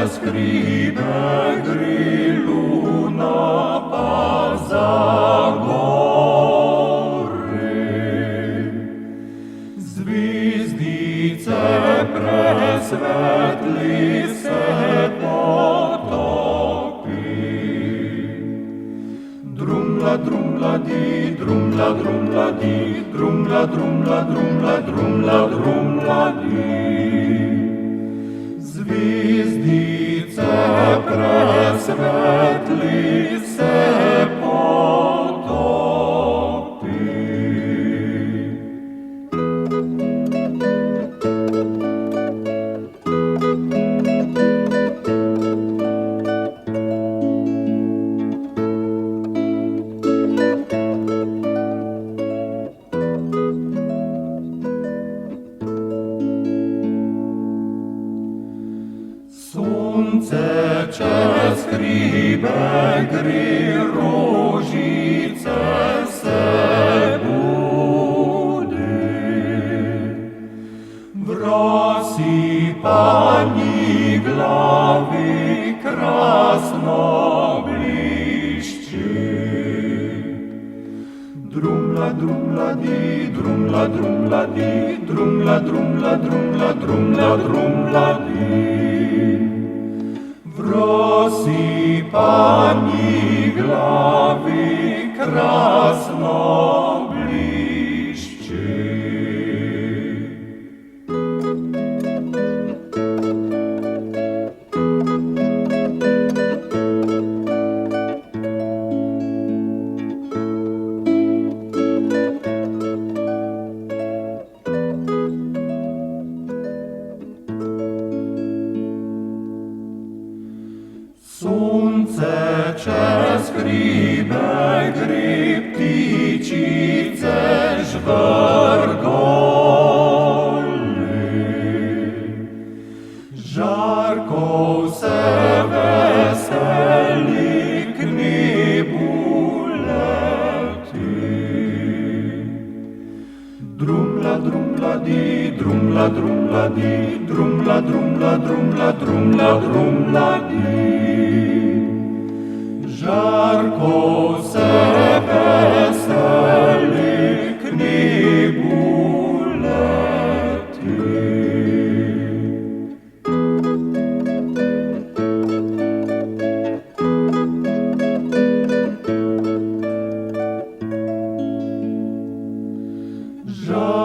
скрібе грилю на пазагори. Звіздіце пресветлі се потопи. Друмла, друмла, ді, друмла, друмла, ді, друмла, друмла, друмла, друмла, друмла, ді. Звіздіце пресветлі се потопи. Сонце через хрібе грі рожіце се буде. В розсипані глави красно блищить. Друмла, друмла, ді, друмла, друмла, ді, друмла, друмла, друмла, друмла, друмла, ді. В розсипані глави красно блищить. Сонце через хрібе грі птичице жварголи. Жарко се весели к небу лети. Друмла, друмла, ді, друмла, друмла, ді, друмла, друмла, друмла, друмла, друмла, ді. Жарко се весели к небу лети. Жарко